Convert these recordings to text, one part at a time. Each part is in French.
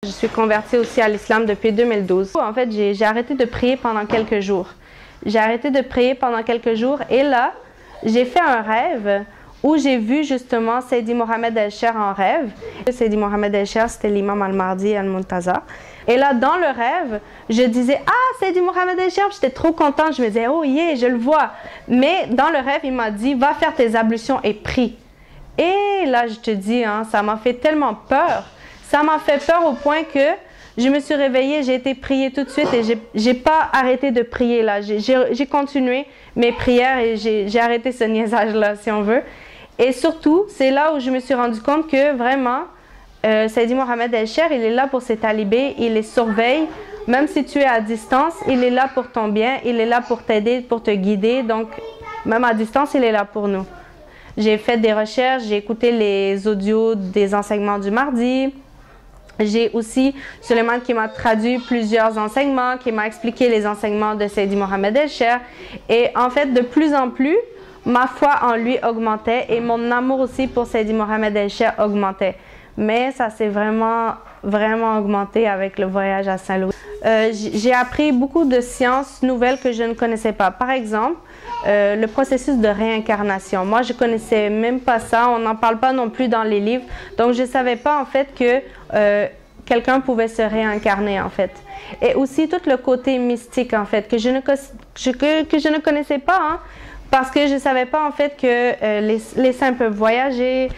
Je suis convertie aussi à l'islam depuis 2012. En fait, j'ai arrêté de prier pendant quelques jours. J'ai arrêté de prier pendant quelques jours et là, j'ai fait un rêve où j'ai vu justement Seydi Mohamed El-Cher en rêve. Seydi Mohamed El-Cher, c'était l'imam Al-Mahdi Al-Muntazar. Et là, dans le rêve, je disais « Ah, Seydi Mohamed El-Cher !» J'étais trop contente, je me disais « Oh yeah, je le vois !» Mais dans le rêve, il m'a dit « Va faire tes ablutions et prie !» Et là, je te dis, hein, ça m'a fait tellement peur. Ça m'a fait peur au point que je me suis réveillée, j'ai été prier tout de suite et j'ai pas arrêté de prier là. J'ai continué mes prières et j'ai arrêté ce niaisage-là, si on veut. Et surtout, c'est là où je me suis rendu compte que vraiment, Seydi Mohamed El-Cher, il est là pour ses talibés, il les surveille. Même si tu es à distance, il est là pour ton bien, il est là pour t'aider, pour te guider. Donc, même à distance, il est là pour nous. J'ai fait des recherches, j'ai écouté les audios des enseignements du mardi. J'ai aussi Suleiman qui m'a traduit plusieurs enseignements, qui m'a expliqué les enseignements de Seydi Mohamed El-Cher. Et en fait, de plus en plus, ma foi en lui augmentait et mon amour aussi pour Seydi Mohamed El-Cher augmentait. Mais ça s'est vraiment augmenté avec le voyage à Saint-Louis. J'ai appris beaucoup de sciences nouvelles que je ne connaissais pas. Par exemple, le processus de réincarnation. Moi, je ne connaissais même pas ça. On n'en parle pas non plus dans les livres. Donc, je ne savais pas en fait que quelqu'un pouvait se réincarner en fait. Et aussi tout le côté mystique en fait, que je ne connaissais pas. Hein, parce que je ne savais pas en fait que les saints peuvent voyager,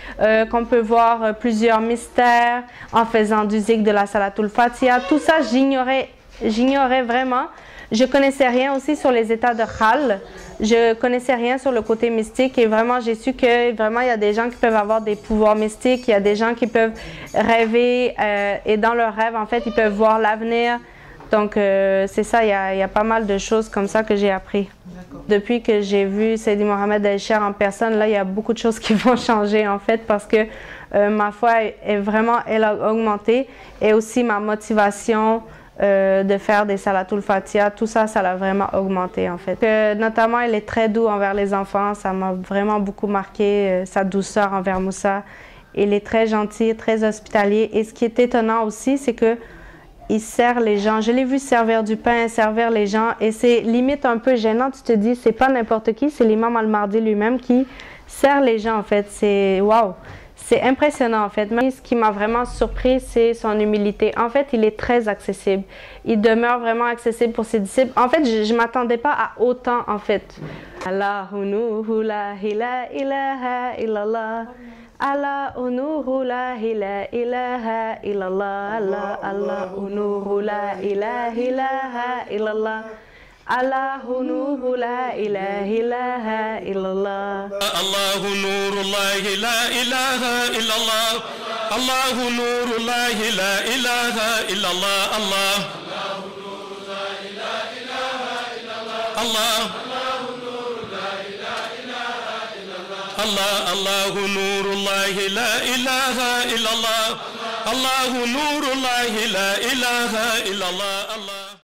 qu'on peut voir plusieurs mystères en faisant du zikr, de la salatul fatiha. Tout ça, j'ignorais vraiment. Je connaissais rien aussi sur les états de khal. Je connaissais rien sur le côté mystique et vraiment j'ai su que vraiment il y a des gens qui peuvent avoir des pouvoirs mystiques, il y a des gens qui peuvent rêver et dans leurs rêves en fait ils peuvent voir l'avenir. Donc c'est ça, il y a pas mal de choses comme ça que j'ai appris. Depuis que j'ai vu Seydi Mohamed El-Cher en personne, là il y a beaucoup de choses qui vont changer en fait parce que ma foi elle a augmenté et aussi ma motivation de faire des salatul fatiha, tout ça, ça l'a vraiment augmenté en fait. Notamment, il est très doux envers les enfants, ça m'a vraiment beaucoup marqué, sa douceur envers Moussa. Il est très gentil, très hospitalier et ce qui est étonnant aussi, c'est que il sert les gens. Je l'ai vu servir du pain, servir les gens et c'est limite un peu gênant, tu te dis, c'est pas n'importe qui, c'est l'imam Al-Mahdi lui-même qui sert les gens en fait, c'est waouh! C'est impressionnant en fait. Mais ce qui m'a vraiment surpris, c'est son humilité. En fait, il est très accessible. Il demeure vraiment accessible pour ses disciples. En fait, je ne m'attendais pas à autant en fait. Allahu nuhu la ilaha illallah. Allahu nuhu la ilaha illallah. Allahu nuhu la ilaha illallah. Allahu nuru la ilaha illallah. Allahu nuru la ilaha illallah. Allahu nuru la ilaha illallah. Allah. Allah. Allah. Allahu nuru la ilaha illallah. Allahu nuru la ilaha illallah. Allah.